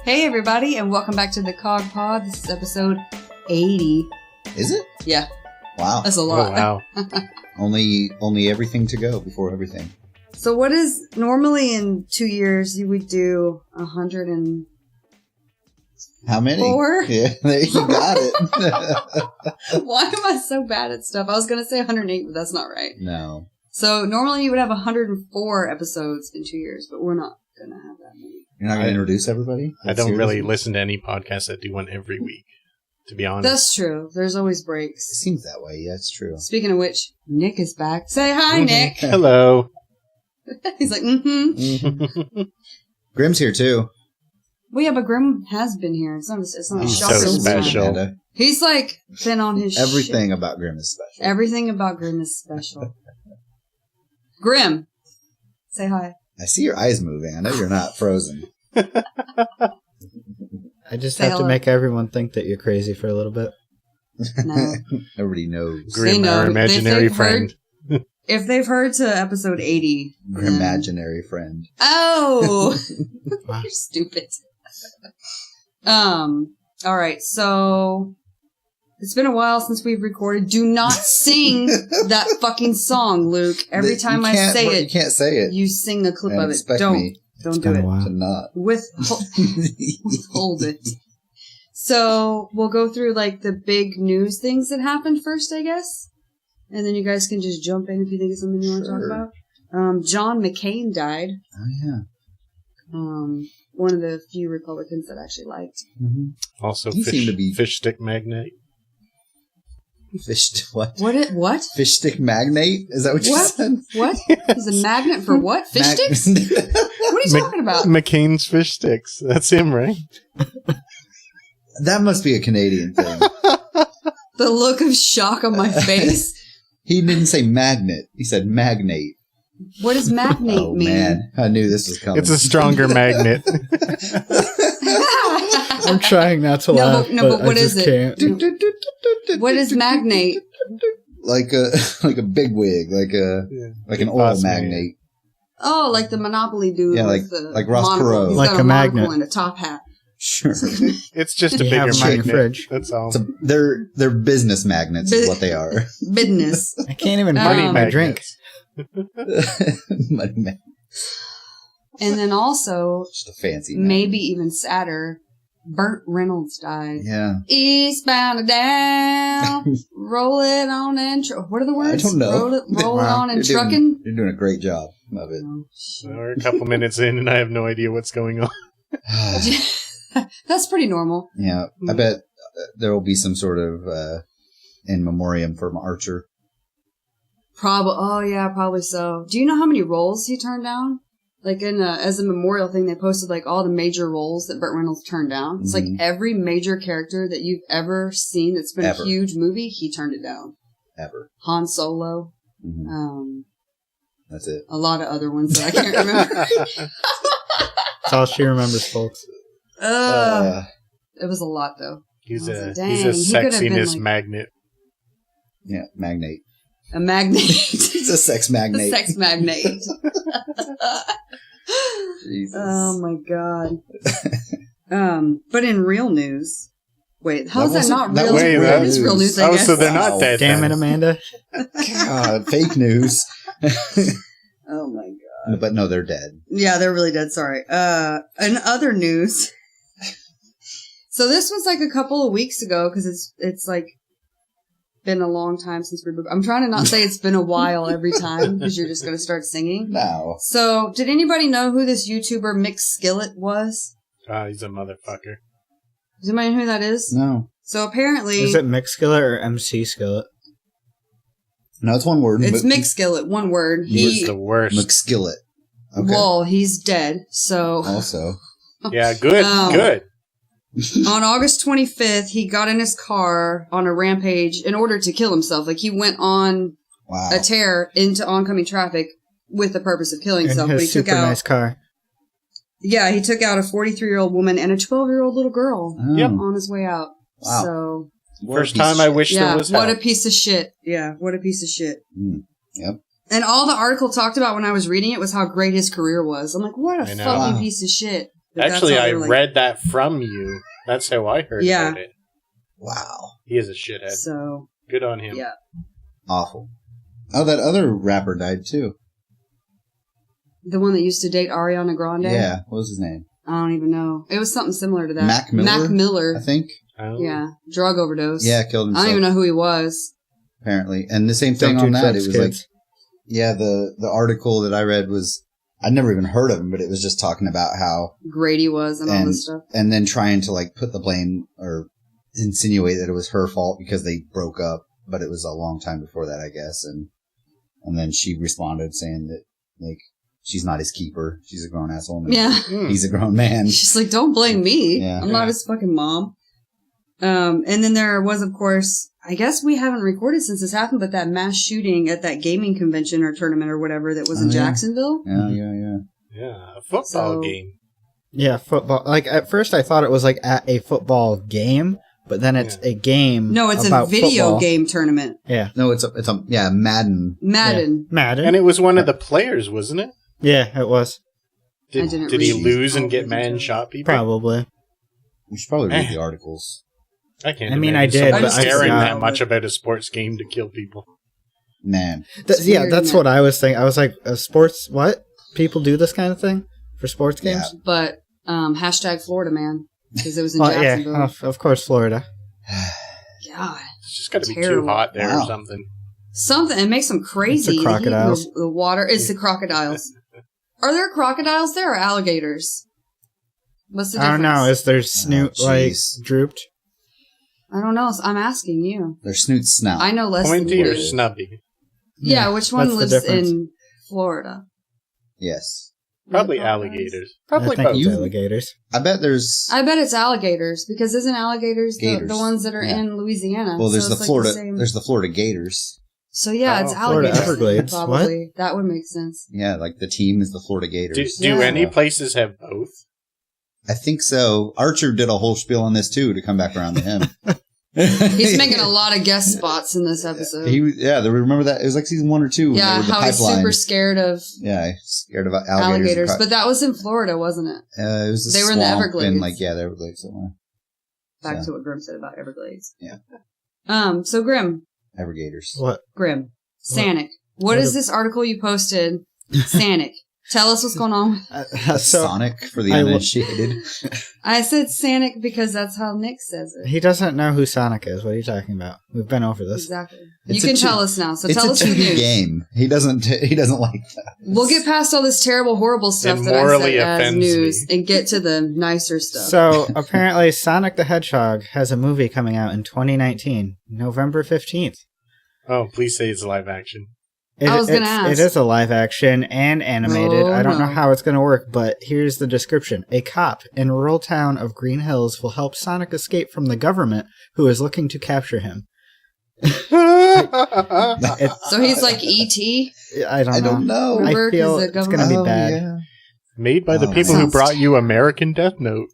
Hey everybody, and welcome back to the CoGPod. This is episode 80. Is it? Yeah. Wow. That's a lot. Oh, wow. Only everything to go before everything. So what is, normally in 2 years, you would do 100 and... How many? 4? Yeah, there you got it. Why am I so bad at stuff? I was going to say 108, but that's not right. No. So normally you would have 104 episodes in 2 years, but we're not going to have that many. You're not going to introduce everybody? I don't really listen to any podcasts that do one every week, to be honest. That's true. There's always It breaks. seems that way. Yeah, it's true. Speaking of which, Nick is back. Say hi, Nick. Hello. He's like, mm-hmm. Grimm's here too. Well, yeah, but Grim has been here. It's not a He's shock. so this time. special. Amanda. He's like been on his Everything shit. about Grimm is special. Everything about Grim is special. Grim, say hi. I see your eyes moving. I know you're not frozen. I just Say have hello. to make everyone think that you're crazy for a little bit. No. Nobody knows. Grim, know. our imaginary If they've friend. If they've heard to episode 80, then... Imaginary friend. Oh! Wow. You're stupid. All right, so it's been a while since we've recorded. Do not sing that fucking song, Luke. Every time I say You it, can't say it. you sing a clip And of it. expect Don't me do been a it. while. to not. Withhold it. So we'll go through like the big news things that happened first, I guess, and then you guys can just jump in if you think it's something you want to talk Sure. about. John McCain died. Oh, yeah. One of the few Republicans that I actually liked. Mm-hmm. Also, You seem to be- fish stick magnate. What? What? Fish stick magnate? Is that what you What? said? What? He's a magnet for what? Fish sticks? What are you talking about? McCain's fish sticks. That's him, right? That must be a Canadian thing. The look of shock on my face. He didn't say magnet. He said magnate. What does magnate Oh, mean? man. I knew this was coming. It's a stronger magnet. I'm trying not to No, laugh, but- no, but I what is just it? can't. What is magnate? Like a big wig, like an oil Boss man. magnate. Oh, like the Monopoly dude. Yeah, with like the Ross monocle. Perot. He's Like got a monocle magnet. and a top hat. Sure. It's just a You bigger have 'em in your magnet. fridge. That's all. They're business magnets is what they are. Business. I can't even Money drink my drink. Money mag- And then also, Just a fancy magnet. maybe even sadder, Burt Reynolds died. Yeah. Eastbound and down, roll it on and... what are the words? I don't know. Roll it Wow. on and You're trucking. You're doing a great job of it. Oh, shit. We're a couple minutes in, and I have no idea what's going on. That's pretty normal. Yeah. I bet there will be some sort of in memoriam for Archer. Probably so. Do you know how many roles he turned down? Like as a memorial thing, they posted like all the major roles that Burt Reynolds turned down. It's like every major character that you've ever seen that's been Ever. a huge movie, he turned it down. Ever. Han Solo, Hmm That's it. a lot of other ones that I can't remember. That's all she remembers, folks. It was a lot though. He's I was a like, dang, he's a he could have been, sexiness like- magnet. Yeah. Magnate. A magnate. It's a sex A magnate. sex magnate. Jesus. Oh my god. But in real news, wait, how's that wasn't- not that real? wasn't It real is real news. news, I Oh, guess. so they're not Wow. dead. Damn it, then. Amanda. God, fake news. Oh my god. But no, they're dead. Yeah, they're really dead. Sorry. In other news, so this was like a couple of weeks ago because it's like been a long time since we. I'm trying to not say it's been a while every time because you're just going to start singing. No. So, did anybody know who this YouTuber Mick Skillet was? He's a motherfucker. Does anybody know who that is? No. So apparently, Is it Mick Skillet or MC Skillet? No, it's one word. it's Mick Skillet. One word. He's the worst. McSkillet. Okay. Well, he's dead. So Also. Yeah, good, good. on August 25th, he got in his car on a rampage in order to kill himself. Like he went on Wow. a tear into oncoming traffic with the purpose of killing himself. In But he his took super out, nice car. yeah, he took out a 43-year-old woman and a 12-year-old little girl Oh. Yep. on his way out. Wow. So What a First piece of time I shit. wish yeah, there was what help. a piece of shit. Yeah, what a piece of shit. Yep. And all the article talked about when I was reading it was how great his career was. I'm like, what a I know. fucking Wow. piece of shit. But that's Actually, how I they're, like- read that from you. That's how I heard Yeah. about it. Wow. He is a shithead. So, Good on him. yeah. Awful. Oh, that other rapper died too. The one that used to date Ariana Grande? Yeah. What was his name? I don't even know. It was something similar to that. Mac Miller? Mac Miller. I think. Oh. Yeah. Drug overdose. Yeah, killed I himself. don't even know who he was. Apparently. And the same thing Don't on do that. drugs, It was kids. like, yeah, the article that I read was, I'd never even heard of him, but it was just talking about how, Great he was and all this stuff. and then trying to like put the blame or insinuate that it was her fault because they broke up, but it was a long time before that, I guess. And then she responded saying that like, she's not his keeper. She's a grown ass woman. Yeah. He's a grown man. She's like, don't blame me. Yeah. I'm not his fucking mom. And then there was, of course, I guess we haven't recorded since this happened, but that mass shooting at that gaming convention or tournament or whatever that was in yeah. Jacksonville. Yeah. Yeah, a football So- game. Yeah, football. Like, at first I thought it was like at a football game, but then it's a game. No, it's a about video football. game tournament. Yeah. No, it's a Madden. Madden. Madden. And it was one of the players, wasn't it? Yeah, it was. I didn't Did he read lose and all get the man details. shot people? Probably. We should probably read the articles. I can't. I mean, imagine I did, someone but I caring forgot. that much about a sports game to kill people. Man. It's Yeah, weird, that's isn't it? what I was thinking. I was like, sports, what? People do this kind of thing for sports games? But hashtag Florida man because it was in Oh, Jacksonville. yeah, of course, Florida. God, It's just got to be too Terrible. hot there or Wow. something. something it makes them crazy. It's the crocodiles. The water. It's the crocodiles. Are there crocodiles there or alligators? What's the I difference? don't know. Is their snoot, like, jeez. drooped? I don't know. I'm asking you. Their snoot snout. I know less Pointy than or you. snubby? Yeah, which one What's the lives difference? in Florida? Yes. Probably Crocodiles? alligators. I Probably think both. it's alligators. I bet there's. I bet it's alligators because isn't alligators the Gators. ones that are Yeah. in Louisiana? Well, there's So the it's like Florida. same- There's the Florida Gators. So yeah, it's Oh, Florida alligators. Everglades. Probably that would make sense. Yeah, like the team is the Florida Gators. Do Yeah. any places have both? I think so. Archer did a whole spiel on this too to come back around to him. He's making a lot of guest spots in this episode. Remember that? It was like season 1 or 2. when Yeah, they were the how he's pipeline. super scared of Yeah, he's scared of alligators. and But that was in Florida, wasn't it? it was a they were in the swamp Everglades. And like, yeah, the Everglades somewhere. Back Yeah. to what Grim said about Everglades. Yeah. So Grim, Evergators. What? Sanic. What is this article you posted? Sanic. Tell us what's going on. So, Sonic for the I will- uninitiated. I said Sanic because that's how Nick says it. he doesn't know who Sonic is. What are you talking about? We've been over this. Exactly. It's You a can two- tell us now. So It's tell a us the 2D news. game. He doesn't like that. We'll get past all this terrible, horrible stuff It that I morally said as offends news me. and get to the nicer stuff. So, apparently, Sonic the Hedgehog has a movie coming out in 2019, November 15th. Oh, please say it's live action. I was gonna ask. It is a live action and animated. Oh, I don't know no. how it's going to work, but here's the description. A cop in rural town of Green Hills will help Sonic escape from the government who is looking to capture him. So he's like E.T. I don't know. Remember, I feel 'cause the it's going to be government- bad. Yeah. Made by the Oh, people man. who brought you American Death Note.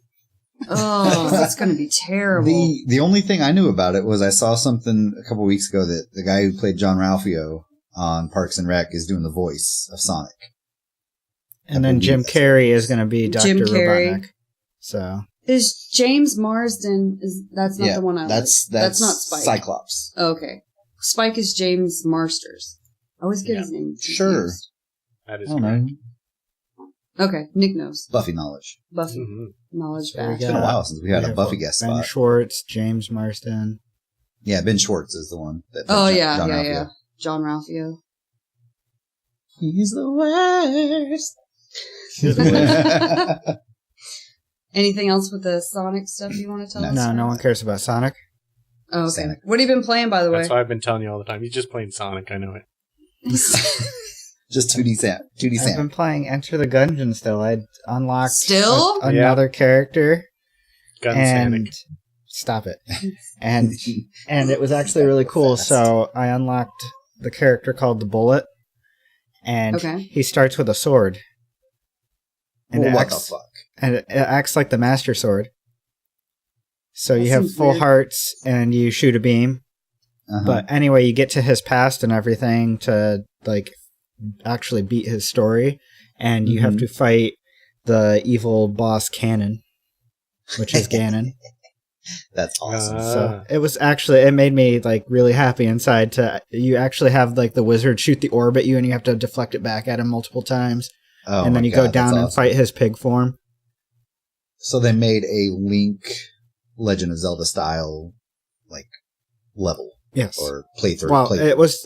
Oh, that's going to be terrible. The only thing I knew about it was I saw something a couple weeks ago that the guy who played John Ralphio on Parks and Rec is doing the voice of Sonic. And then Jim Carrey is going to be Dr. Jim Carrey. Robotnik. So, Is James Marsden? That's not the one I like. that's not Spike. Cyclops. Okay, Spike is James Marsters. I always get his name. Sure. confused. That I is don't correct. know. Okay, Nick knows. Buffy knowledge. Buffy Mhm. knowledge There we back. It's been a while since we had a Buffy guest Ben spot. Schwartz, James Marsden. Yeah, Ben Schwartz is the one. That Oh John- yeah, John yeah, Ralphio. yeah. John Ralphio. He's the worst. Anything else with the Sonic stuff you want to tell us? No one cares about Sonic. Oh, okay. Sonic. What have you been playing, by the way? That's why I've been telling you all the time. He's just playing Sonic. I know it. Just 2D Sam. 2D I've been Sam. playing Enter the Gungeon still. I unlocked Still? another character. Gun and Sonic. stop it. And it was actually really cool. Fast. So I unlocked the character called the Bullet, and Okay. he starts with a sword, and Well, it what the acts fuck? and it acts like the Master Sword. So you That have seems full weird. hearts, and you shoot a beam. Uh-huh. But anyway, you get to his past and everything to like actually beat his story, and you have Mhm. to fight the evil boss Ganon, which is Ganon. That's awesome. So it made me like really happy inside you actually have like the wizard shoot the orb at you and you have to deflect it back at him multiple times. Oh and then my you God, go down that's and awesome. fight his pig form. So they made a Link Legend of Zelda style like level. Yes. Or playthrough. Well, it was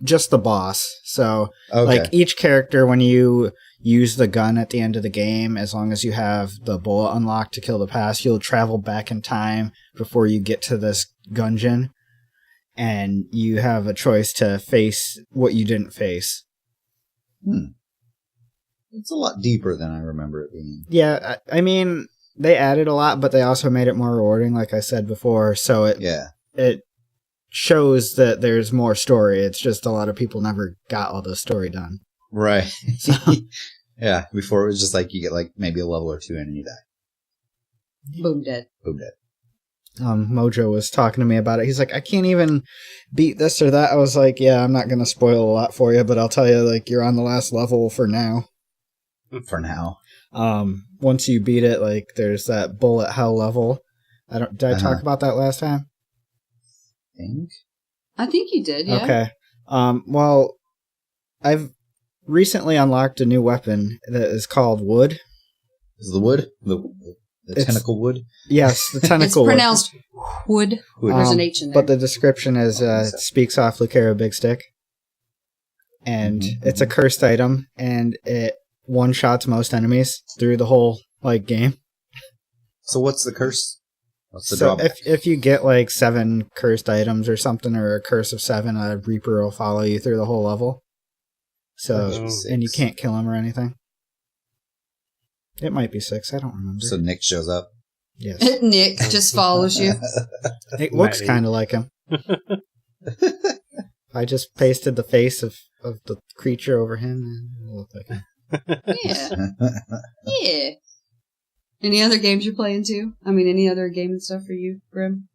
just the boss. So okay. like each character, when you use the gun at the end of the game, as long as you have the bullet unlocked to kill the past, you'll travel back in time before you get to this gungeon, and you have a choice to face what you didn't face. It's a lot deeper than I remember it being. Yeah, I mean, they added a lot, but they also made it more rewarding, like I said before. So it shows that there's more story. It's just a lot of people never got all the story done. Right. Yeah, before it was just like you get like maybe a level or two in and you die. Boom, dead. Boom, dead. Mojo was talking to me about it. He's like, I can't even beat this or that. I was like, yeah, I'm not going to spoil a lot for you, but I'll tell you, like, you're on the last level for now. For now. Once you beat it, like, there's that bullet hell level. Did I talk about that last time? I think you did, yeah. Okay. Well, I've recently unlocked a new weapon that is called Wood. Is the wood? The tentacle wood? Yes, the tentacle It's wood. pronounced wood. There's an H in there. But the description is, speak softly, carry a big stick. And it's a cursed item, and it one-shots most enemies through the whole, like, game. So what's the curse? What's the So drawback? if you get, like, 7 cursed items or something, or a curse of 7, a Reaper will follow you through the whole level. So, and you can't kill him or anything. It might be 6, I don't remember. So Nick shows up. Yes. Nick just follows you. It looks kind of like him. I just pasted the face of the creature over him, and it looked like him. Yeah. Yeah. Any other games you're playing too? I mean, any other game and stuff for you, Grim?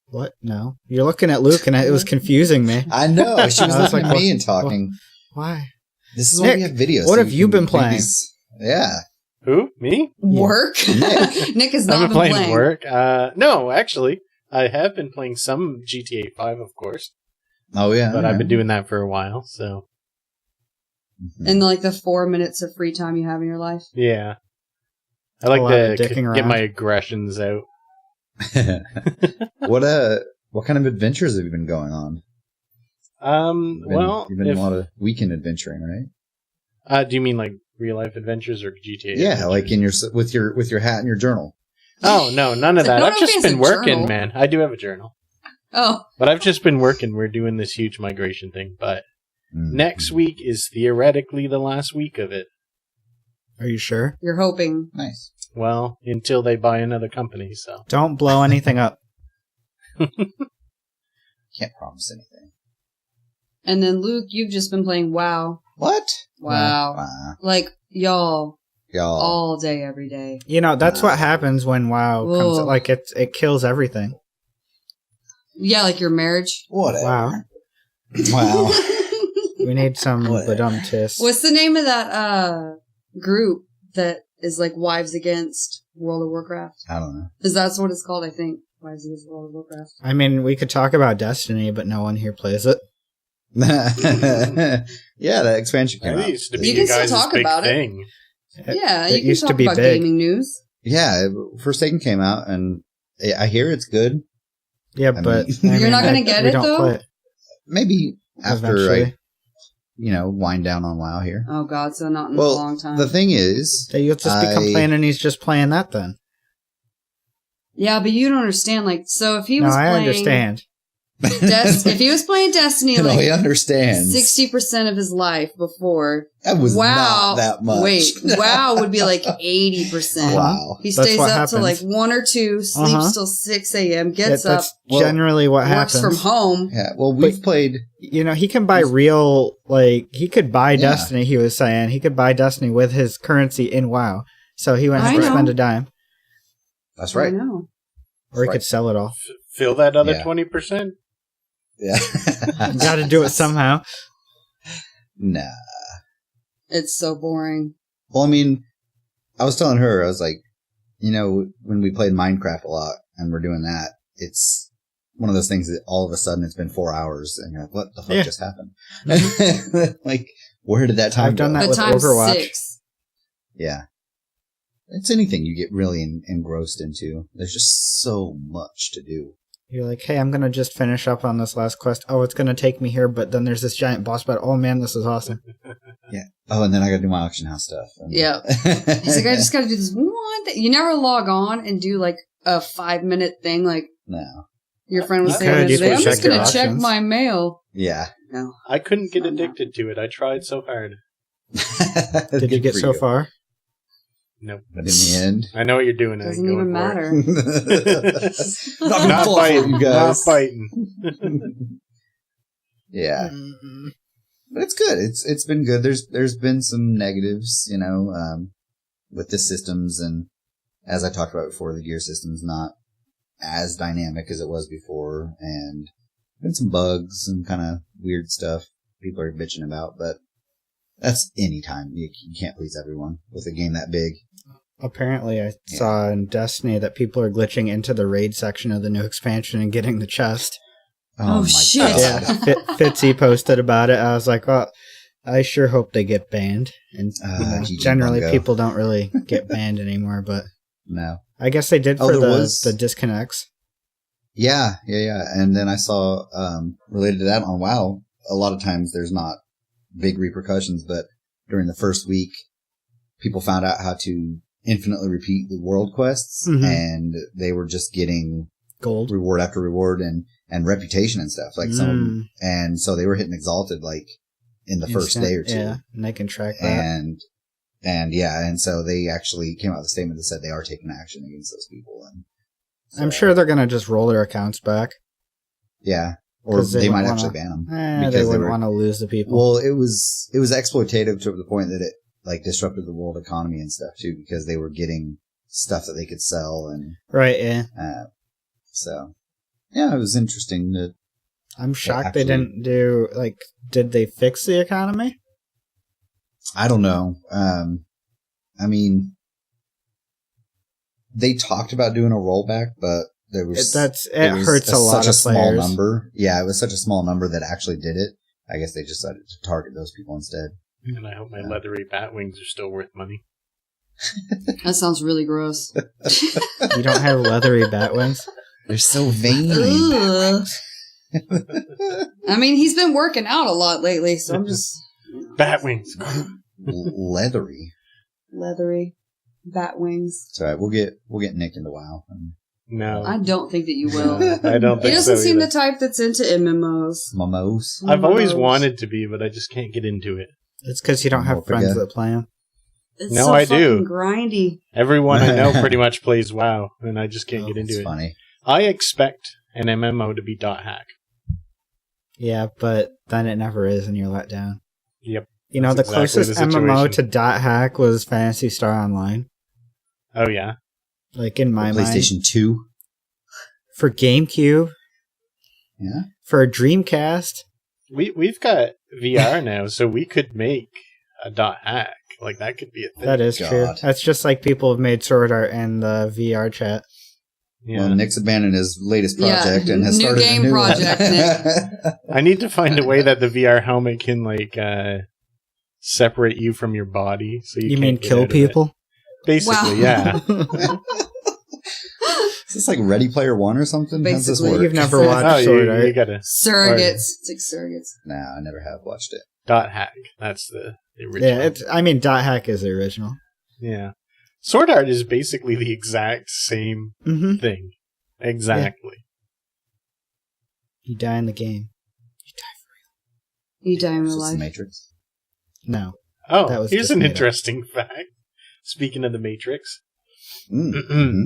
What? No. You're looking at Luke, and it was confusing me. I know. She was I was looking like, at me and talking. Why? This is why Nick, we have videos. what so have we you can been make playing? these- Yeah. Who? Me? Work? Nick has not I've been been playing work. No, actually, I have been playing some GTA 5, of course. Oh, yeah. But I've been doing that for a while, so. In like the 4 minutes of free time you have in your life. Yeah. I like lot of to dicking get around. my aggressions out. What kind of adventures have you been going on? You've been a lot of weekend adventuring, right? Do you mean like real life adventures or GTA? Yeah, adventures? like in with your hat and your journal. Oh no, none of I that. don't I've know if just he has been a working, journal. man. I do have a journal, Oh. but I've just been working. We're doing this huge migration thing, but next week is theoretically the last week of it. Are you sure? You're hoping. Nice. Well, until they buy another company, so. Don't blow anything up. Can't promise anything. And then Luke, you've just been playing WoW. What? Wow. Like, y'all, all day, every day. You know, that's what happens when WoW comes. Ugh. Like, it kills everything. Yeah, like your marriage. Whatever. Wow. Wow. We need some Whatever. badum-tis. What's the name of that group that is like Wives Against World of Warcraft? I don't know. Because that's what it's called, I think. Wives Against World of Warcraft. I mean, we could talk about Destiny, but no one here plays it. Yeah, that expansion came That out. used to be You you can still guys' talk big about it. thing. Yeah, it you can used to talk be about big. gaming news. Yeah, Forsaken came out, and I hear it's good. Yeah, I but mean- You're not gonna get we it, don't though? play it Maybe after eventually. wind down on WoW here. Oh god, so not in a Well, long time. the thing is, So you'll just be complaining he's just playing that then. Yeah, but you don't understand. Like, so if he No, was I playing understand. if he was playing Destiny, no, he like understands. 60% of his life before, That was WoW, not that much. Wait, WoW would be like 80%. Wow. He That's stays what up till like happens. 1 or 2, sleeps till 6 a.m., gets up, That's generally what works happens. from home. Yeah, well, we've played. You know, he can buy he could buy Yeah. Destiny, he was saying. He could buy Destiny with his currency in WoW. So he wouldn't have I to know. spend a dime. That's right. I know. Or he Right. could sell it all. Fill that other Yeah. 20%. Yeah. You gotta do it somehow. Nah. It's so boring. Well, I mean, I was telling her, I was like, when we played Minecraft a lot and we're doing that, it's one of those things that all of a sudden it's been 4 hours and you're like, what the fuck just happened? Like, where did that time I've done go? that with Overwatch. 6. Yeah. It's anything you get really engrossed into. There's just so much to do. You're like, hey, I'm going to just finish up on this last quest. Oh, it's going to take me here, but then there's this giant boss battle. Oh, man, this is awesome. Yeah. Oh, and then I got to do my auction house stuff. Yeah. He's like, I just got to do this one thing. You never log on and do like a 5-minute thing like No. your friend was Okay, saying the other day. I'm check just going your to check auctions. my mail. Yeah. No. I couldn't get addicted to it. I tried so hard. Did you get so far? No. But in the end, I know what you're doing. Doesn't even matter. not biting, you guys. Not biting. Yeah. But it's good. It's been good. There's been some negatives, with the systems, and as I talked about before, the gear system's not as dynamic as it was before, and been some bugs and kind of weird stuff people are bitching about, but that's any time. You can't please everyone with a game that big. Apparently, I saw in Destiny that people are glitching into the raid section of the new expansion and getting the chest. Oh, my shit. God. Yeah, Fitzy posted about it. I was like, well, I sure hope they get banned. And GG generally, Bungo. people don't really get banned anymore, but No. I guess they did for there was- the disconnects. Yeah. And then I saw, related to that on WoW, a lot of times there's not big repercussions, but during the first week, people found out how to infinitely repeat the world quests, and they were just getting Gold. reward after reward and reputation and stuff. Like and so they were hitting exalted like in the first day or two. Yeah, and they can track that. And so they actually came out with a statement that said they are taking action against those people. And so, I'm sure they're going to just roll their accounts back. Yeah. Or 'Cause they might wouldn't actually wanna- ban them. They wouldn't want to lose the people. Well, it was exploitative to the point that it like disrupted the world economy and stuff too, because they were getting stuff that they could sell and right, yeah. So yeah, it was interesting that I'm shocked actually, they didn't do, like, did they fix the economy? I don't know. I mean, they talked about doing a rollback, but there was it hurts a lot such a of small players. number. Yeah, it was such a small number that actually did it. I guess they decided to target those people instead. And I hope my leathery bat wings are still worth money. That sounds really gross. You don't have leathery bat wings? They're so veiny. Ugh. I mean, he's been working out a lot lately, so I'm just Bat wings. Leathery. leathery bat wings. It's alright. We'll get Nick into WoW. No. I don't think that you will. I don't He think doesn't so seem either. the type that's into MMOs. Momos. I've always MMOs. wanted to be, but I just can't get into it. It's because you don't have friends that play them. It's No, so I do. fucking grindy. Everyone I know pretty much plays WoW, and I just can't get into It's it. funny. I expect an MMO to be .hack. Yeah, but then it never is, and you're let down. Yep. You know, That's the exactly closest the MMO situation. to .hack was Phantasy Star Online. Oh, yeah? Like, in my mind. PlayStation 2. For GameCube. Yeah. For a Dreamcast. We've got VR now, so we could make a .hack. Like, that could be a thing. That is God. true. That's just like people have made Sword Art in the VR chat. Yeah. Well, Nick's abandoned his latest project and has new started game a new project, one. I need to find a way that the VR helmet can, like, separate you from your body. So you You can't mean get kill out of it. people? Basically, yeah. Is this like Ready Player One or something? How's this Basically. work? You've never watched Oh, Sword you Art. gotta Surrogates. It's like surrogates. Nah, I never have watched it. .hack. That's the original. Yeah, .hack is the original. Yeah. Sword Art is basically the exact same Mm-hmm. thing. Exactly. You die in the game. You die in Is real this the life. Matrix? No. Oh, That was here's just an made up. interesting fact. Speaking of the Matrix. Mm-hmm.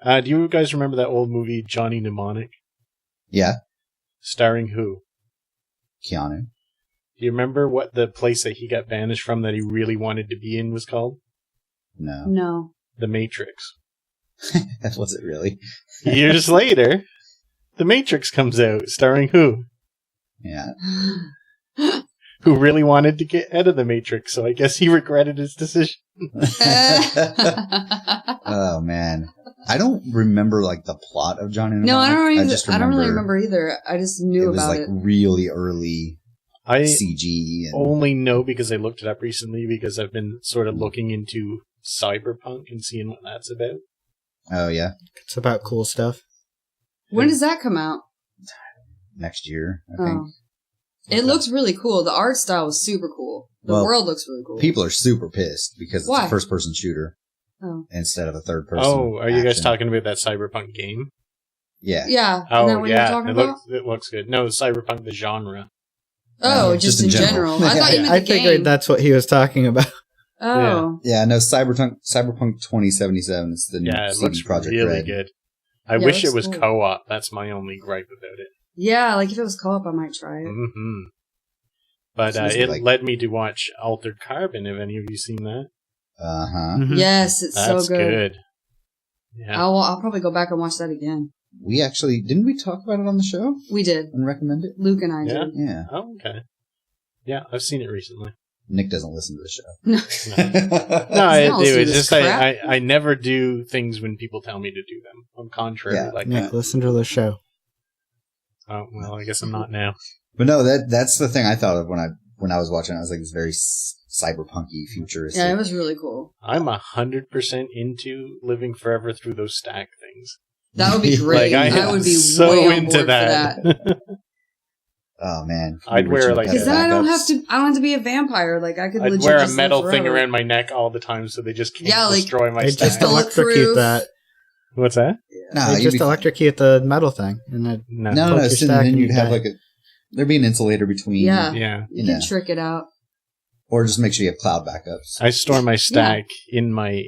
Do you guys remember that old movie, Johnny Mnemonic? Yeah, Starring who? Keanu. Do you remember what the place that he got banished from that he really wanted to be in was called? No, No. The Matrix. that was it really. Years later, The Matrix comes out, starring who? Yeah, who really wanted to get out of the Matrix, so I guess he regretted his decision. Oh man, I don't remember like the plot of Johnny Mnemonic. No, I don't either. just I don't really remember either. I just knew about it. It was like really early CG. Only know because I looked it up recently because I've been sort of looking into cyberpunk and seeing what that's about. Oh yeah, It's about cool stuff. When does that come out? next year, I think. It looks really cool. The art style is super cool. The world looks really cool. People are super pissed because it's a first-person shooter instead of a third-person. Oh, are you guys talking about that cyberpunk game? Yeah. Yeah. Oh, Isn't that what you're talking about? It looks good. No, cyberpunk, the genre. Oh, just in general. I thought you meant the game. I figured that's what he was talking about. Oh. Yeah, no, Cyberpunk 2077 is the new it CD looks Projekt really Red. good. I wish it was cool. co-op. That's my only gripe about it. Yeah, like if it was co-op, I might try it. Mm-hmm. But it led me to watch Altered Carbon. Have any of you seen that? Uh-huh. Mhm. Yes, it's That's so good. Yeah. I'll probably go back and watch that again. We actually, didn't we talk about it on the show We did. and recommend it? Luke and I Yeah. did. Yeah. Oh, okay. Yeah, I've seen it recently. Nick doesn't listen to the show. No, I Don't do. listen to It's this just crap. I never do things when people tell me to do them. I'm contrary like Nick, that. listen to the show. Oh, well, I guess I'm not now. But no, that's the thing I thought of when I was watching it. I was like, it's very cyberpunky, futuristic. Yeah, it was really cool. I'm 100% into living forever through those stack things. That would be great. Like, I would be so way on into board that. for that. Oh man, I'd wear, like- Because then I don't have to be a vampire. Like I could I'd legit wear a just live metal thing forever. around my neck all the time so they just can't Yeah, like, destroy my They stack. just electrocute Bulletproof. that. What's that? No, They you'd just be, electrocute the metal thing. And then No. no. your So stack then and you'd you have die. like there'd be an insulator between. Yeah. Yeah. You Yeah. can trick it out. Or just make sure you have cloud backups. I store my stack in my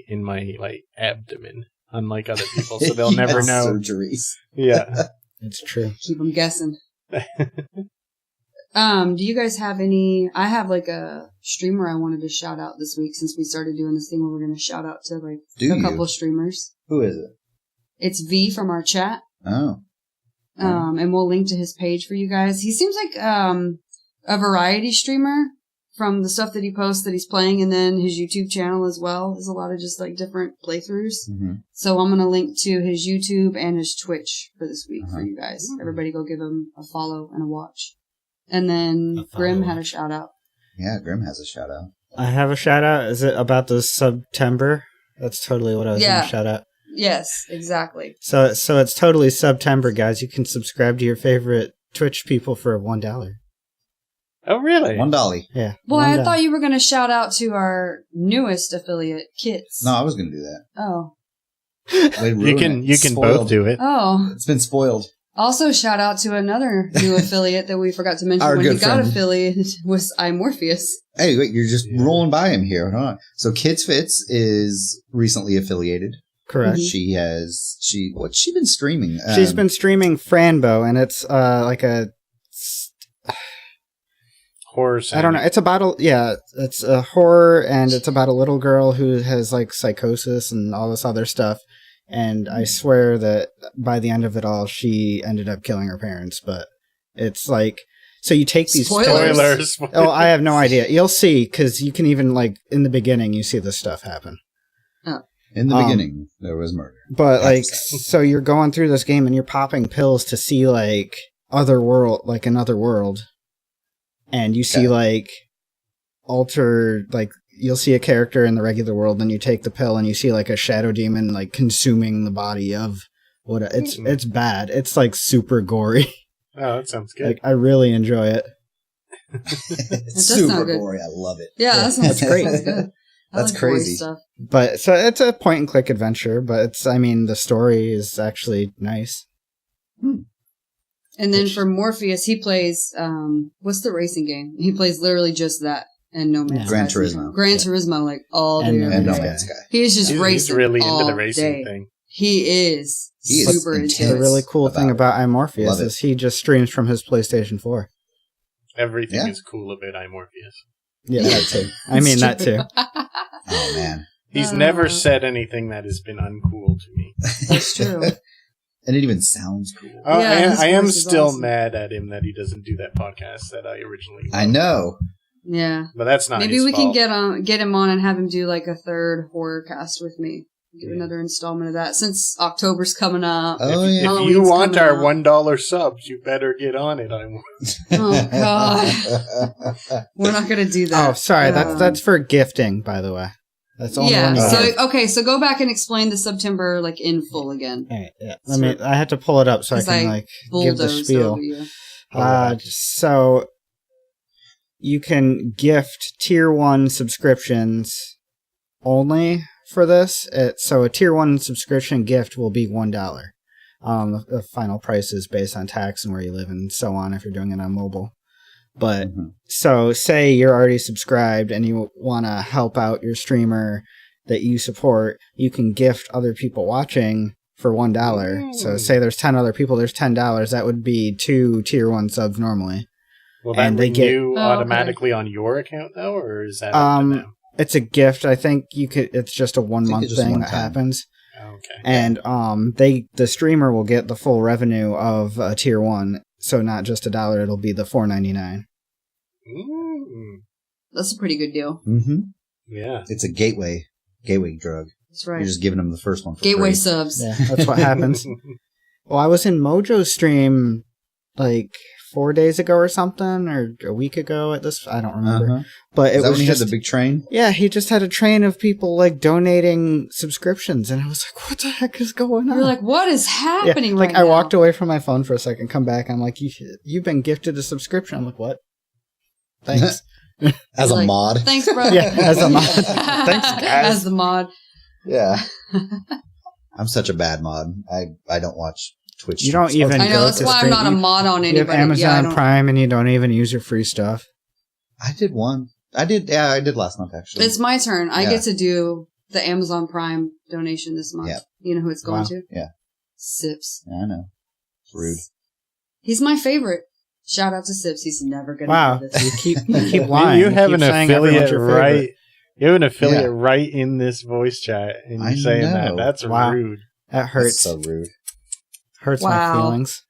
like abdomen, unlike other people, so they'll You never have know. surgeries. Yeah. it's true. Keep them guessing. Do you guys have any? I have like a streamer I wanted to shout out this week since we started doing this thing where we're going to shout out to like a couple of streamers. Who is it? It's V from our chat. Oh. And we'll link to his page for you guys. He seems like a variety streamer from the stuff that he posts that he's playing, and then his YouTube channel as well. There's a lot of just like different playthroughs. Mm-hmm. So I'm going to link to his YouTube and his Twitch for this week for you guys. Everybody go give him a follow and a watch. And then Grim had a shout out. Yeah, Grim has a shout out. I have a shout out. Is it about the Subtember? That's totally what I was going Yeah. to shout out. Yes, exactly. So it's totally Subtember, guys. You can subscribe to your favorite Twitch people for $1. Oh, really? $1. Yeah. Boy, $1. I thought you were going to shout out to our newest affiliate, Kits. No, I was going to do that. Oh. They'd ruin You it. can Spoiled. both do it. Oh. It's been spoiled. Also, shout out to another new affiliate that we forgot to mention Our when he good got friend. affiliated was iMorpheus. Hey, wait, you're just rolling by him here. Hold on. So Kids Fits is recently affiliated. Correct. What's she been streaming? She's been streaming Franbo, and it's like a Horror. I don't know. It's about it's a horror, and it's about a little girl who has like psychosis and all this other stuff. And I swear that by the end of it all, she ended up killing her parents. But it's like, so you take these Spoilers. Spoilers. Oh, I have no idea. You'll see, because you can even like in the beginning, you see this stuff happen. In the beginning, there was murder. But like, so you're going through this game and you're popping pills to see like another world, and you see like you'll see a character in the regular world, then you take the pill and you see like a shadow demon like consuming the body of what it's bad. It's like super gory. Oh, that sounds good. Like I really enjoy it. It's does sound super good. gory. I love it. Yeah, that sounds That's great. Sounds good. I That's like gory crazy. Stuff. But so it's a point and click adventure, but the story is actually nice. And then for Morpheus, he plays, what's the racing game? He plays literally just that and No Man's Gran Sky. Turismo. Gran Turismo, like all day. And every And No day. Man's Sky. He's just He's racing really all into the racing day. thing. He is He is super intense. intense. The really cool thing about iMorpheus Love it. is he just streams from his PlayStation 4. Everything Yeah. is cool about iMorpheus. Yeah, that too. I mean that too. Oh man, He's never said anything that has been uncool to me. That's true. and it even sounds cool. Oh, Yeah, his I am voice is still awesome. mad at him that he doesn't do that podcast that I originally I know. Yeah. But that's not Maybe his we fault. can get him on and have him do like a third horror cast with me. Do another installment of that since October's coming up. Oh, yeah. If Halloween's you want coming our up. $1 subs, you better get on it. Oh God, we're not gonna do that. Oh, sorry. That's for gifting, by the way. That's the only one. So go back and explain the Subtember like in full again. All right, yeah. I had to pull it up so I can like give the spiel. So you can gift tier 1 subscriptions only for this. So a tier 1 subscription gift will be $1. The final price is based on tax and where you live and so on if you're doing it on mobile. But so say you're already subscribed and you want to help out your streamer that you support, you can gift other people watching for $1. So say there's 10 other people, there's $10. That would be 2 tier 1 subs normally. Will that renew automatically on your account though, or is that up to them? It's a gift. I think you could. It's just a 1 month thing that happens. Okay. And the streamer will get the full revenue of tier 1. So not just $1, it'll be the $4.99. That's a pretty good deal. Mm-hmm. Yeah. It's a gateway drug. That's right. You're just giving them the first one for gateway free. subs. Yeah, that's what happens. Well, I was in Mojo's stream like 4 days ago or something, or a week ago at this. I don't remember. But it was when he just had the big train. Yeah, he just had a train of people like donating subscriptions, and I was like, "What the heck is going on?" You're like, "What is happening?" Yeah, like right I now? walked away from my phone for a second, come back, I'm like, "You've been gifted a subscription." I'm like, "What?" Thanks. As a mod. Thanks, bro. Yeah, as a mod. Thanks, guys. As the mod. Yeah. I'm such a bad mod. I don't watch Twitch. You don't even. I know, that's why I'm not a mod on anybody. You have Amazon Prime and you don't even use your free stuff. I did one. I did last month, actually. It's my turn. I get to do the Amazon Prime donation this month. Yeah. You know who it's going to? Yeah. Sips. Yeah, I know. It's rude. He's my favorite. Shout out to Sips. He's never going to do this. You keep lying. You have an affiliate right. You have an affiliate Yeah. right in this voice chat, and you're saying that. That's rude. That hurts. That's so rude. Hurts my feelings.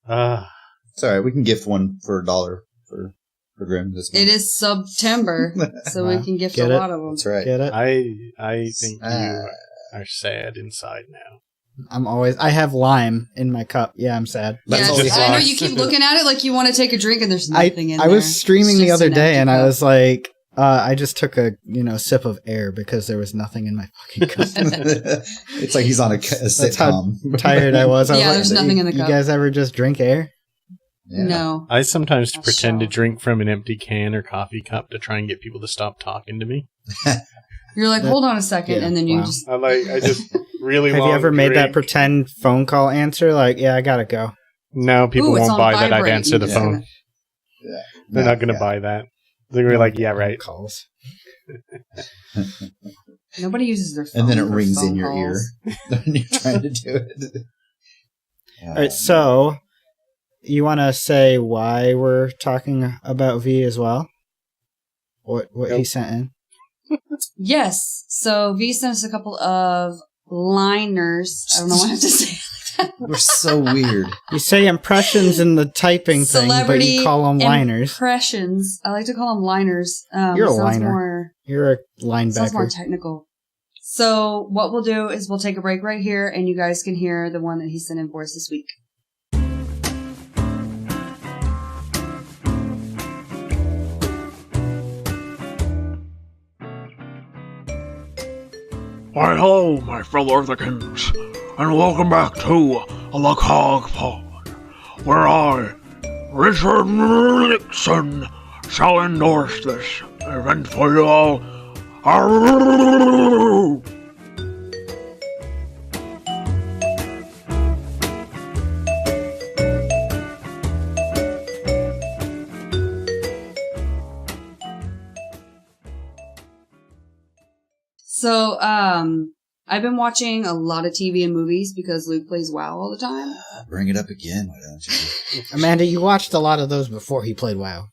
It's alright. We can gift one for $1 for Grim this month. It is Subtember, so we can gift a lot of them. That's right. Get it? I think you are sad inside now. I have lime in my cup. Yeah, I'm sad. That's all I know you keep looking at it like you want to take a drink and there's nothing in there. I was streaming the other day and cup. I was like, I just took a sip of air because there was nothing in my fucking cup. It's like he's on a sitcom. That's how tired I was. I was Yeah, like, there's nothing in the cup. You guys ever just drink air? Yeah. No. I sometimes pretend to drink from an empty can or coffee cup to try and get people to stop talking to me. You're like, hold on a second, and then you just... I just really Have want you ever made that drink. pretend phone call answer? Like, yeah, I gotta go. No, people it's won't on buy that I'd vibrate. answer the Yeah. phone. Yeah. They're not going to buy that. They're going to be like, yeah, right. Calls. Nobody uses their phone. And then it for rings phone in your calls. ear when you're trying to do it. All right, so you want to say why we're talking about V as well? What he sent in? Yes. So V sent us a couple of liners. I don't know what I have to say. We're so weird. You say impressions in the typing thing, but you call them liners. Impressions. I like to call them liners. You're a liner. You're a linebacker. Sounds more technical. So what we'll do is we'll take a break right here, and you guys can hear the one that he sent in for us this week. Why, hello, my fellow Earthikins, and welcome back to the CoGPod, where I, Richard Nixon, shall endorse this event for you all. So, I've been watching a lot of TV and movies because Luke plays WoW all the time. Bring it up again, why don't you? Amanda, you watched a lot of those before he played WoW.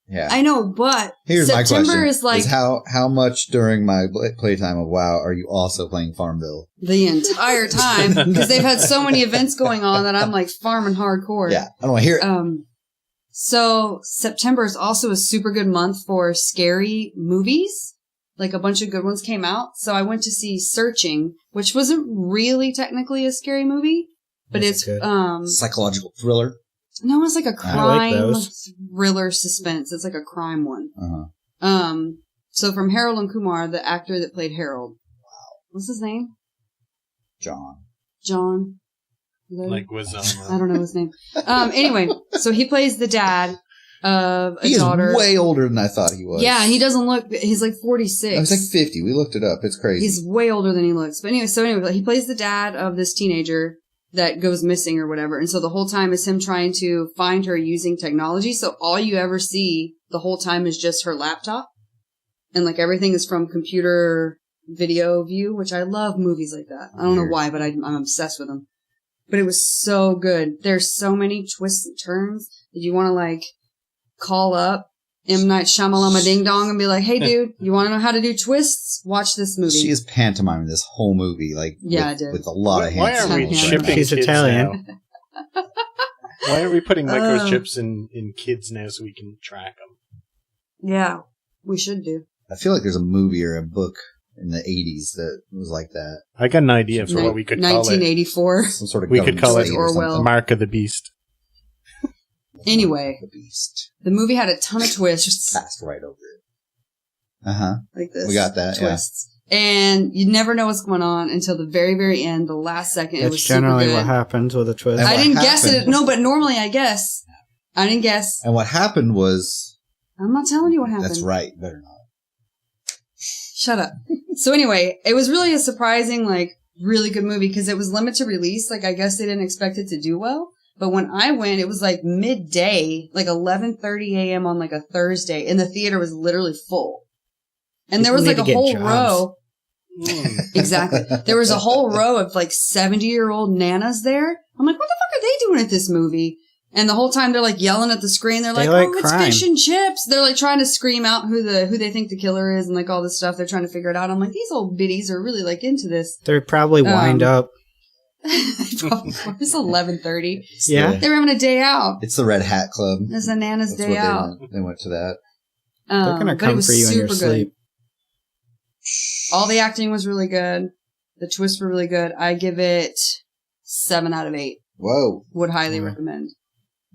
Yeah. I know, but Here's September my question. is like how much during my playtime of WoW are you also playing Farmville? the entire time because they've had so many events going on that I'm like farming hardcore. Yeah, I don't want to hear it. So September is also a super good month for scary movies. Like a bunch of good ones came out. So I went to see Searching, which wasn't really technically a scary movie, but it's psychological thriller. No, it's like a crime those. thriller suspense. It's like a crime one. Uh-huh. So from Harold and Kumar, the actor that played Harold. Wow. What's his name? John. Like was I don't know his name. Anyway, so he plays the dad of a daughter. He's way older than I thought he was. Yeah, he doesn't look. He's like 46. I was like 50. We looked it up. It's crazy. He's way older than he looks. But anyway, he plays the dad of this teenager that goes missing or whatever. And so the whole time is him trying to find her using technology. So all you ever see the whole time is just her laptop. And like everything is from computer video view, which I love movies like that. I don't know why, but I'm obsessed with them. But it was so good. There's so many twists and turns that you want to like call up M. Night Shyamalama Ding Dong and be like, hey dude, you want to know how to do twists? Watch this movie. She is pantomiming this whole movie, like with a lot of hands. Why are we shipping She's kids Italian. now? Why are we putting microchips in kids now so we can track them? Yeah, we should do. I feel like there's a movie or a book in the 80s that was like that. I got an idea for what we could call it. 1984. Some sort of we could call it Orwell. Mark of the Beast. Anyway, the Beast. The movie had a ton of twists. Just passed right over it. Uh-huh. Like this. We got that, twists. Yeah. And you never know what's going on until the very, very end, the last second. That's it was super generally good. what happens with a twist. I didn't guess it. No, but normally I guess. I didn't guess. And what happened was... I'm not telling you what happened. That's right. Better not. Shut up. So anyway, it was really a surprising, like, really good movie because it was limited release. Like, I guess they didn't expect it to do well. But when I went, it was like midday, like 11:30 a.m. on like a Thursday, and the theater was literally full. And there was like a whole row. Exactly. There was a whole row of like 70-year-old nanas there. I'm like, what the fuck are they doing at this movie? And the whole time they're like yelling at the screen. They're like, oh, it's fish and chips. They're like trying to scream out who they think the killer is and like all this stuff. They're trying to figure it out. I'm like, these old biddies are really like into this. They're probably wind up. It's 11:30. Yeah. They were having a day out. It's the Red Hat Club. It's a Nana's day out. They went to that. They're going to come for you in your sleep. All the acting was really good. The twists were really good. I give it 7 out of 8. Whoa. Would highly recommend.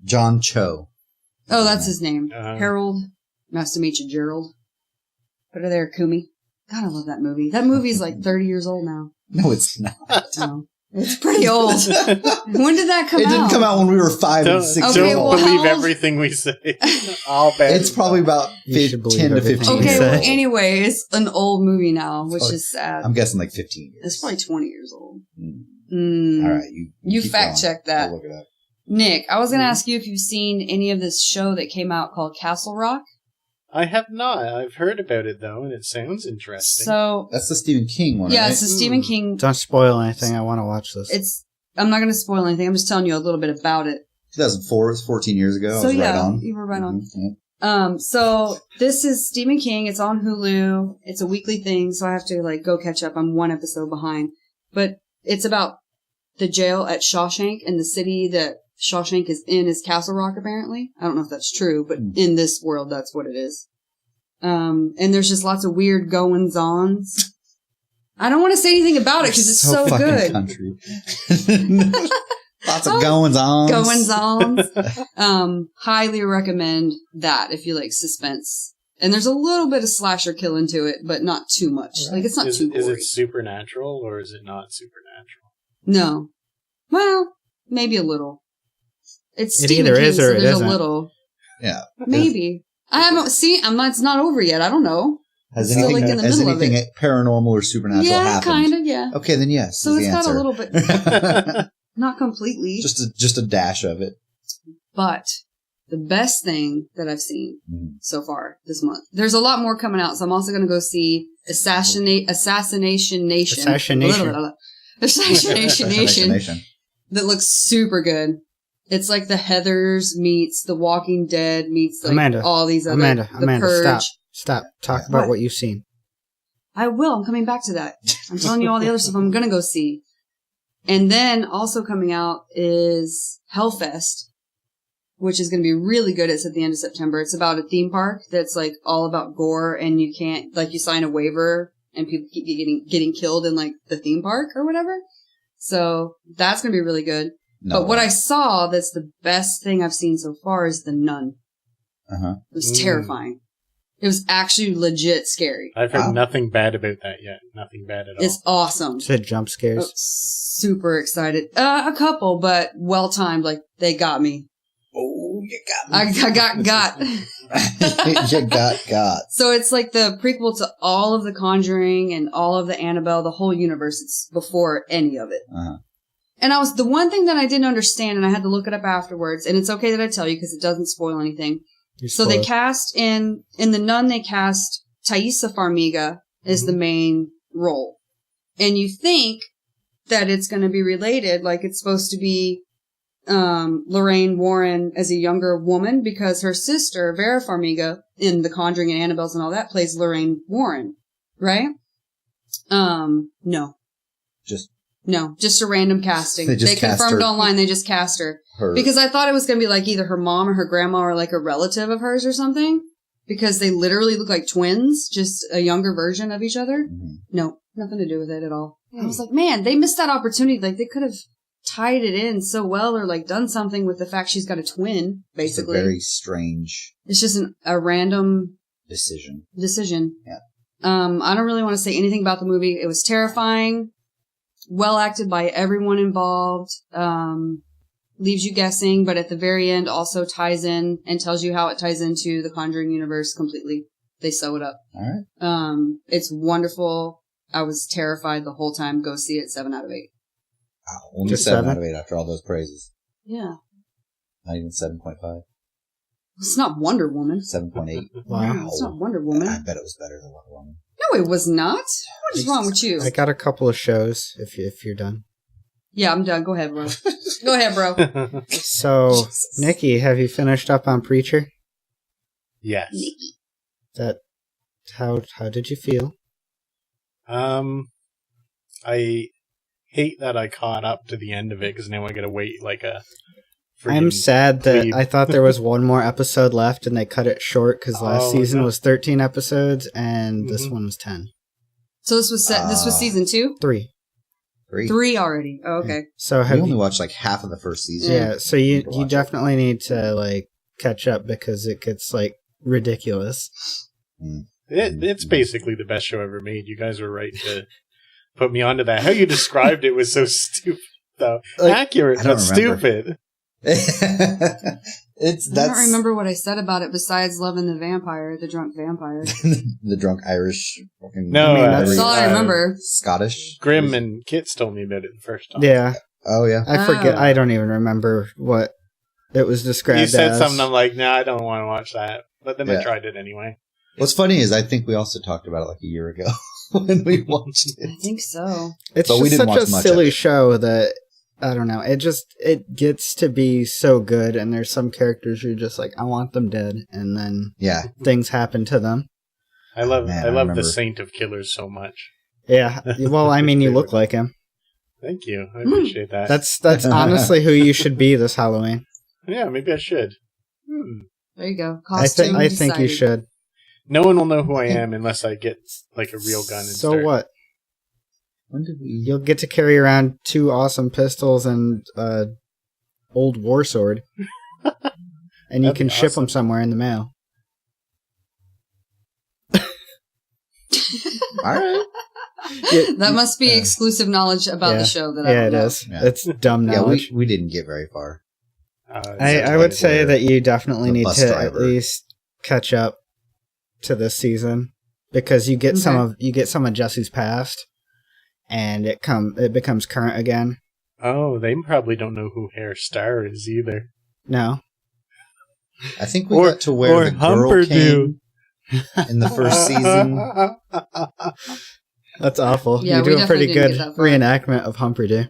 John Cho. Oh, that's his name. Harold. Nice to meet you, Gerald. Put her there, Kumi. God, I love that movie. That movie's like 30 years old now. No, it's not. No. It's pretty old. When did that come out? It didn't come out when we were 5 and 6 years old. Don't believe everything we say. All bad. It's probably about 10 to 15 Okay, years well, old. anyway, it's an old movie now, which is sad. I'm guessing like 15 years. It's probably 20 years old. All right. You fact check that. I'll look it up. Nick, I was going to ask you if you've seen any of this show that came out called Castle Rock. I have not. I've heard about it, though, and it sounds interesting. So that's the Stephen King one, yeah, right? it's the Stephen King. Don't spoil anything. I want to watch this. I'm not going to spoil anything. I'm just telling you a little bit about it. 2004, it's 14 years ago. So I was yeah, right on. you were right on. Mm-hmm. So this is Stephen King. It's on Hulu. It's a weekly thing, so I have to like go catch up. I'm 1 episode behind. But it's about the jail at Shawshank, and the city that Shawshank is in is Castle Rock, apparently. I don't know if that's true, but in this world, that's what it is. And there's just lots of weird goings-ons. I don't want to say anything about it because it's so good. Country. Lots of goings-ons. Goings-ons. Highly recommend that if you like suspense. And there's a little bit of slasher kill into it, but not too much. Right. Like, it's not too gory. Is it supernatural or is it not supernatural? No. Well, maybe a little. It's it Stephen either King, is or so it there's isn't. a little. Yeah. Maybe. I haven't seen. It's not over yet. I don't know. Has anything paranormal or supernatural happened? Yeah, kind of. Yeah. Okay, then yes. So it's got answer. a little bit. Not completely. Just a dash of it. But the best thing that I've seen so far this month. There's a lot more coming out, so I'm also going to go see Assassination Nation. Assassination Nation. That looks super good. It's like the Heathers meets the Walking Dead meets like all these other. Amanda, Purge. Stop. Talk about what you've seen. I will. I'm coming back to that. I'm telling you all the other stuff I'm going to go see. And then also coming out is Hellfest, which is going to be really good. It's at the end of September. It's about a theme park that's like all about gore, and you can't, like, you sign a waiver and people keep getting killed in like the theme park or whatever. So that's going to be really good. But what I saw that's the best thing I've seen so far is The Nun. It was terrifying. It was actually legit scary. I've heard nothing bad about that yet. Nothing bad at all. It's awesome. Said jump scares. Oh, super excited. A couple, but well timed. Like, they got me. Oh, you got me. I got. You got. So it's like the prequel to all of the Conjuring and all of the Annabelle, the whole universe. It's before any of it. And the one thing that I didn't understand, and I had to look it up afterwards, and it's okay that I tell you because it doesn't spoil anything. So they cast in The Nun, they cast Thaisa Farmiga as the main role. And you think that it's going to be related, like it's supposed to be Lorraine Warren as a younger woman, because her sister, Vera Farmiga, in The Conjuring and Annabelle's and all that, plays Lorraine Warren, right? No. Just a random casting. They confirmed online they just cast her. Because I thought it was going to be like either her mom or her grandma or like a relative of hers or something. Because they literally look like twins, just a younger version of each other. No, nothing to do with it at all. I was like, man, they missed that opportunity. Like, they could have tied it in so well, or like done something with the fact she's got a twin, basically. It's a very strange. It's just a random decision. Yeah. I don't really want to say anything about the movie. It was terrifying. Well acted by everyone involved. Leaves you guessing, but at the very end also ties in and tells you how it ties into the Conjuring universe completely. They sew it up. All right. It's wonderful. I was terrified the whole time. Go see it. 7 out of 8. Wow, only 7 out of 8 after all those praises. Yeah. Not even 7.5. It's not Wonder Woman. 7.8. Wow. It's not Wonder Woman. I bet it was better than Wonder Woman. No, it was not. What is wrong with you? I got a couple of shows if you're done. Yeah, I'm done. Go ahead, bro. Go ahead, bro. So, Nikki, have you finished up on Preacher? Yes. How did you feel? I hate that I caught up to the end of it because now I gotta wait like a. I'm sad that I thought there was one more episode left and they cut it short because last season was 13 episodes and this one was 10. So this was season 2? 3. 3 already. Oh, okay. So we only watched like half of the first season. Yeah, so you definitely need to like catch up because it gets like ridiculous. It's basically the best show ever made. You guys were right to put me onto that. How you described it was so stupid, though. Like, accurate, but stupid. I don't remember what I said about it besides loving the drunk vampire. The drunk Irish. No, that's all I remember. Scottish. Grim and Kits told me about it the first time. Yeah. Oh yeah. I forget. I don't even remember what it was described as. You said something. I'm like, I don't want to watch that. But then I tried it anyway. What's funny is I think we also talked about it like a year ago when we watched it. I think so. It's just such a silly show that. I don't know. It gets to be so good, and there's some characters you're just like, I want them dead, and then things happen to them. I love the Saint of Killers so much. Yeah. Well, I mean, you look like him. Thank you. I appreciate that. That's honestly who you should be this Halloween. Yeah, maybe I should. There you go. I think you should. No one will know who I am unless I get like a real gun. So what? You'll get to carry around 2 awesome pistols and old war sword, and you can ship them somewhere in the mail. All right. That must be exclusive knowledge about the show that I don't know. It is. Yeah. It's dumb knowledge. We didn't get very far. I would say that you definitely need to at least catch up to this season because you get some of Jesse's past. And it becomes current again. Oh, they probably don't know who Hair Star is either. No. I think we got to where the girl came in the first season. That's awful. Yeah, you do a pretty good reenactment of Humperdoo.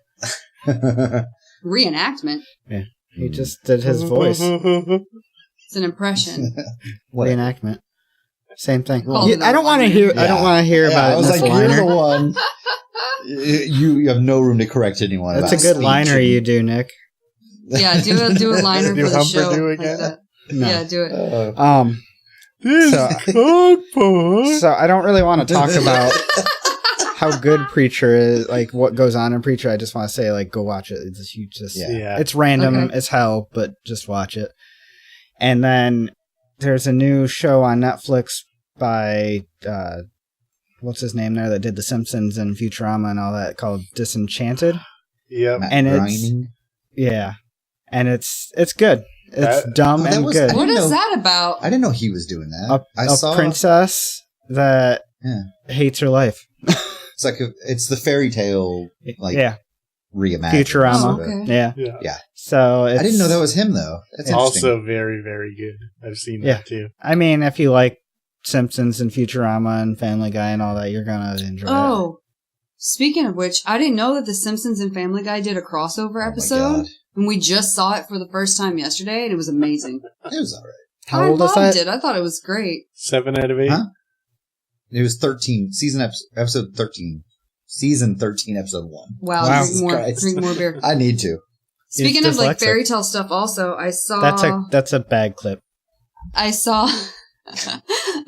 Reenactment? Yeah. He just did his voice. It's an impression. Reenactment. Same thing. I don't want to hear. I don't want to hear about it. I was like, you're the one. You have no room to correct anyone. That's a good liner you do, Nick. Yeah, do a liner Do for the Humper show. do like again? that. No. Yeah, do it. This So- CoGPod. So I don't really want to talk about how good Preacher is, like what goes on in Preacher. I just want to say, like, go watch it. Yeah. It's random Okay. as hell, but just watch it. And then there's a new show on Netflix by what's his name there that did The Simpsons and Futurama and all that, called Disenchanted. Yep. Matt And Groening. it's good. It's dumb that and was- good. I What didn't is know- that about? I didn't know he was doing that. I A saw princess that Yeah. hates her life. It's like it's the fairy tale like yeah, reimagined. Futurama. Oh, okay. yeah. Yeah. So it's, I didn't know that was him though. That's interesting. Also very, very good. I've seen Yeah. that too. I mean, if you like Simpsons and Futurama and Family Guy and all that, you're gonna enjoy it. Oh, speaking of which, I didn't know that The Simpsons and Family Guy did a crossover Oh my episode. God. And we just saw it for the first time yesterday, and it was amazing. It was alright. How I old is loved that? it. I thought it was great. 7 out of 8. Huh? It was 13 episode 13. Season 13, episode 1. Wow, Wow. drink more beer. I need to. Speaking of like dyslexic. fairy tale stuff, also I saw That's a bad clip. I saw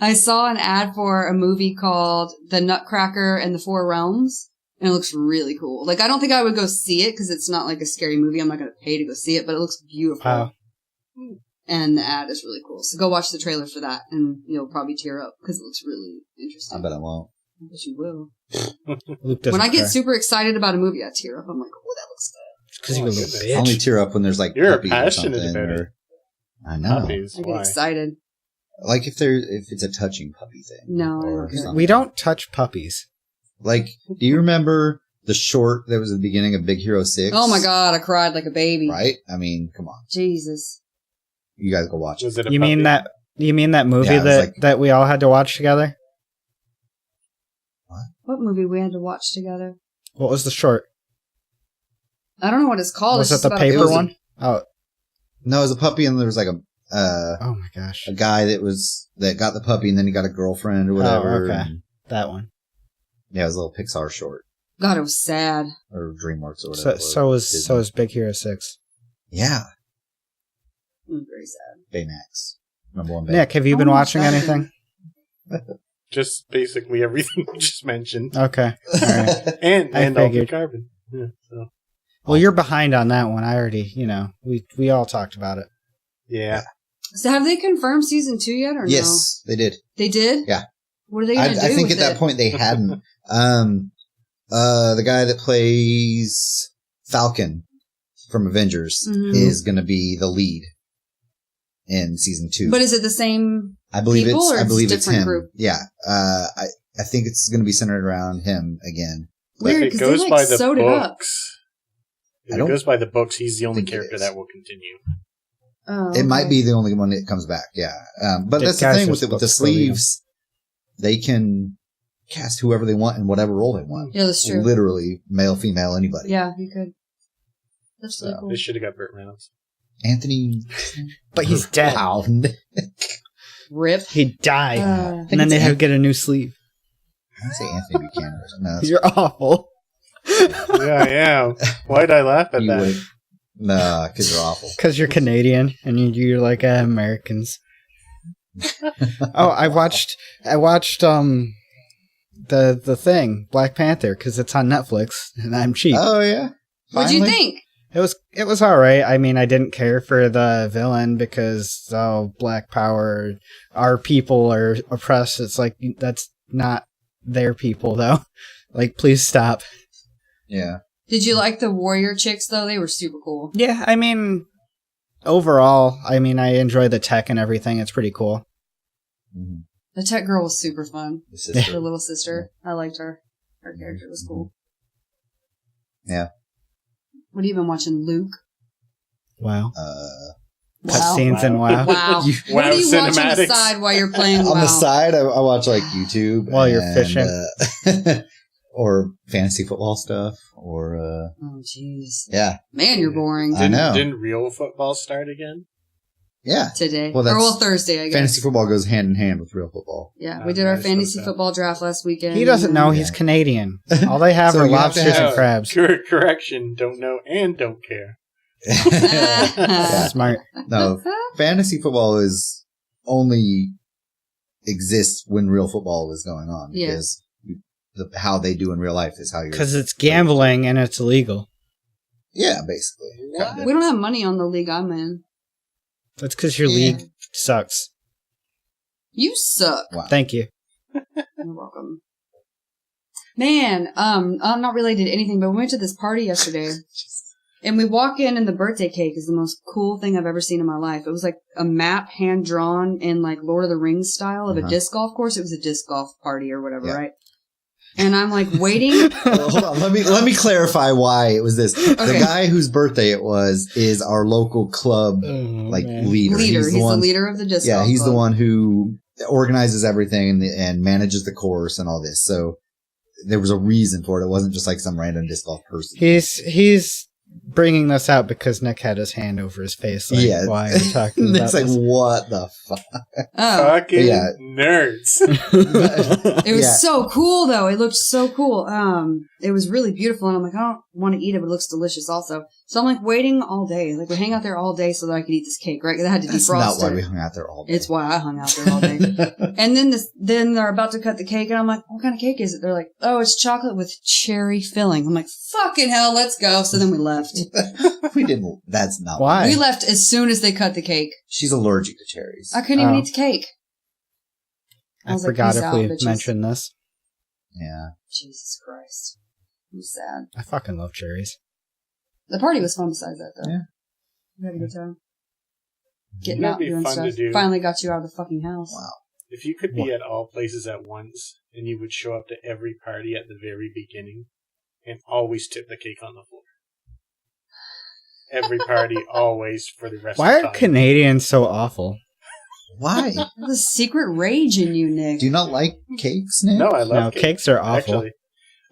I saw an ad for a movie called The Nutcracker and the Four Realms, and it looks really cool. Like I don't think I would go see it because it's not like a scary movie. I'm not going to pay to go see it, but it looks beautiful. Wow. And the ad is really cool. So go watch the trailer for that, and you'll probably tear up because it looks really interesting. I bet I won't. I bet you will. Luke doesn't When I get care. super excited about a movie, I tear up. I'm like, oh, that looks good. Because you're a little goodness. I only bitch. tear up when there's like You're puppies or passionate something, about it. or- I know. Puppies. I get Why? excited. Like if it's a touching puppy thing. No, I or don't care. something. We don't touch puppies. Like, do you remember the short that was at the beginning of Big Hero 6? Oh my god, I cried like a baby. Right? I mean, come on. Jesus. You guys go watch it. Was it a You mean puppy? that movie Yeah, it was like- that we all had to watch together? What movie we had to watch together? What was the short? I don't know what it's called. Was It's it just the about a paper person. one? Oh, No, it was a puppy and there was like oh my gosh. a guy that got the puppy and then he got a girlfriend or whatever. okay. and- That one. yeah, it was a little Pixar short. God, it was sad. Or DreamWorks or whatever. So Disney. is Big Hero 6. Yeah. It was very sad. Baymax. Number one Baymax. Nick, have you been Oh, watching sorry. anything? Just basically everything we just mentioned. Okay. All right. And I Altered figured. Carbon. Yeah, so. Well, you're behind on that one. I already, we all talked about it. Yeah. So have they confirmed season 2 yet or Yes, they did. no? They did? Yeah. What are they going to do I think with at that it? point they hadn't. The guy that plays Falcon from Avengers Mhm. is going to be the lead in season 2. But is it the same? I believe people, or I it's believe a it's different him. group? Yeah. I think it's going to be centered around him again. Weird, If it because they goes like by the sewed it up. books, I if it don't goes by the books, he's the only think it character is. that will continue. Oh, It might okay. be the only one that comes back. Yeah. But The that's the thing casters with the books believe him. sleeves. They can cast whoever they want in whatever role they want. Yeah, that's true. Literally, male, female, anybody. Yeah, you could. That's really So, cool. They should have got Burt Reynolds. Anthony. But he's dead. Wow. Rip. He died. Uh, And then they have to get a new sleeve. I say Anthony Buchanan or something. No, that's- You're awful. Yeah, I am. Why'd I laugh at you that? would. Nah, because you're awful. Because you're Canadian and you're like Americans. Oh, I watched the thing, Black Panther, because it's on Netflix and I'm cheap. Oh, yeah. What'd you Finally? think? It was all right. I mean, I didn't care for the villain because Black Power, our people are oppressed. It's like that's not their people though. Like, please stop. Yeah. Did you like the warrior chicks though? They were super cool. Yeah, I mean, overall, I enjoy the tech and everything. It's pretty cool. Mm-hmm. The tech girl was super fun. The sister. The little sister. I liked her. Her character was cool. Yeah. What have you been watching, Luke? Wow. Wow. Cutscenes and wow. Wow. You- What do you watch on the cinematics. side while you're playing WoW? On the side, I watch like YouTube. While you're and, fishing. or fantasy football stuff. Or, Oh, jeez. yeah. Man, you're boring. I know. Didn't real football start again? Yeah. Today. Well, that's- Thursday, I guess. Fantasy football goes hand in hand with real football. Yeah, we did our Nice, fantasy okay. football draft last weekend. He doesn't know Yeah. he's Canadian. All they have So are you have to lobsters have- and crabs. Correction, don't know and don't care. Yeah. Smart. No, fantasy football only exists when real football is going on. Yeah. Because how they do in real life is how you're... Because it's gambling and it's illegal. Yeah, basically. Kinda. We don't have money on the league I'm in. That's because your league sucks. You suck. Wow. Thank you. You're welcome. Man, not related to anything, but we went to this party yesterday. And we walk in and the birthday cake is the most cool thing I've ever seen in my life. It was like a map hand-drawn in like Lord of the Rings style of a disc golf course. It was a disc golf party or whatever, right? And I'm like waiting. Well, hold on. Let me clarify why it was this. Okay. The guy whose birthday it was is our local club leader. He's the leader of the disc golf he's club. the one who organizes everything and manages the course and all this. So there was a reason for it. It wasn't just like some random disc golf person. He's bringing this out because Nick had his hand over his face. Like, why are you talking about Nick's like, this? what the fuck? Oh. Fucking nerds. It was so cool, though. It looked so cool. It was really beautiful, and I'm like, I don't want to eat it, but it looks delicious also. So I'm like waiting all day. Like we hang out there all day so that I could eat this cake, right? Because I had to defrost it. That's not why we hung out there all day. It's why I hung out there all day. And then they're about to cut the cake, and I'm like, what kind of cake is it? They're like, oh, it's chocolate with cherry filling. I'm like, fucking hell, let's go. So then we left. We didn't. That's not why. We left as soon as they cut the cake. She's allergic to cherries. I couldn't even eat the cake. I was forgot like, if we bitches. mentioned this. Yeah. Jesus Christ. I'm sad. I fucking love cherries. The party was fun besides that, though. Yeah. We had a good time. Getting That'd out, be doing fun stuff. to do. Finally got you out of the fucking house. Wow. If you could be at all places at once, and you would show up to every party at the very beginning, and always tip the cake on the floor. Every party, always, for the rest Why of the are time. Canadians so awful? Why? There's a secret rage in you, Nick. Do you not like cakes, Nick? No, I love cake. Cakes are awful. Actually,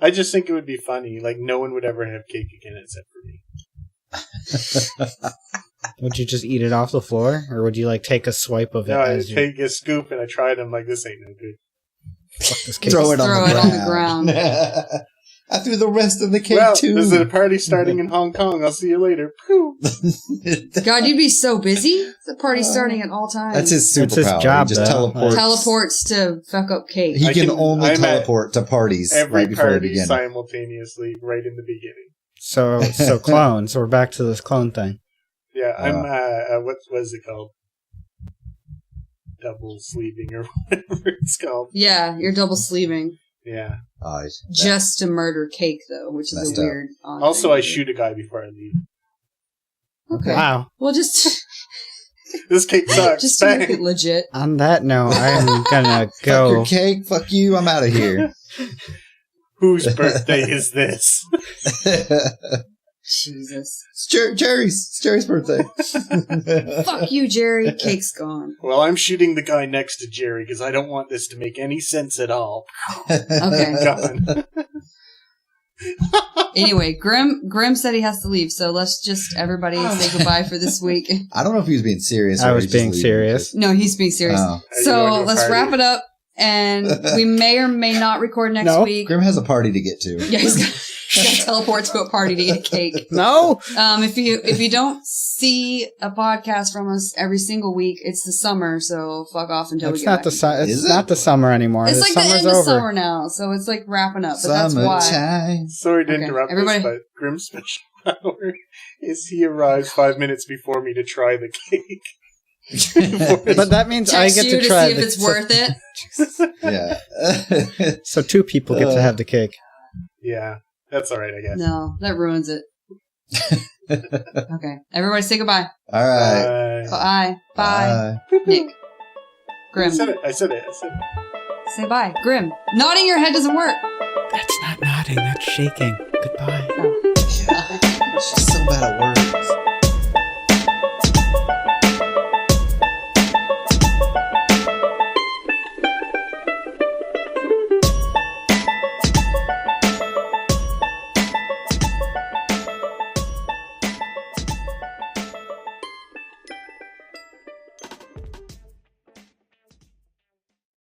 I just think it would be funny. Like, no one would ever have cake again except for me. Would you just eat it off the floor? Or would you, like, take a swipe of it No, I as you... take a scoop and I tried them like, this ain't no good. Fuck this cake. Throw it on the ground. I threw the rest of the cake, Well, too. there's a party starting in Hong Kong. I'll see you later. Pooh. God, you'd be so busy. The party's starting at all times. That's his superpower. That's his job, He just though. teleports. To fuck up cake. He can I'm only at teleport to parties Every right before the party beginning. simultaneously, right in the beginning. So clones. We're back to this clone thing. Yeah, I'm, what is it called? Double sleeving or whatever it's called. Yeah, you're double sleeving. Yeah. Just to murder cake, though, which is a weird... Also, thing I to do. shoot a guy before I leave. Okay. Wow. Well, just... This cake sucks. just to Bang. make it legit. On that note, I'm gonna Fuck go. your cake. Fuck you. I'm out of here. Whose birthday is this? Jesus. It's Jerry's birthday. Fuck you, Jerry. Cake's gone. Well, I'm shooting the guy next to Jerry because I don't want this to make any sense at all. Okay. Gone. Anyway, Grim said he has to leave, so let's just everybody say goodbye for this week. I don't know if he was being serious. I or was he just being leaving. serious. No, he's being serious. Oh. So let's wrap it up, and we may or may not record next week. Grim has a party to get to. Yeah, he's got to teleport to a party to get cake. No. If you don't see a podcast from us every single week, it's the summer, so fuck off until we It's get not back. it's not the summer anymore. It's The like the summer's end of over. summer now, so it's like wrapping up. But that's why. Summertime. Sorry to Okay, interrupt everybody- this, but Grim's special power is he arrives 5 minutes before me to try the cake. But that means I Text get you to try see if the- it's worth it. Yeah. So 2 people get to have the cake. Yeah, that's alright, I guess. No, that ruins it. Okay, everybody say goodbye. All right. Bye. Bye. Nick. Grim. I said it. Say bye. Grim. Nodding your head doesn't work. That's not nodding. That's shaking. Goodbye. Oh. She's so bad at work.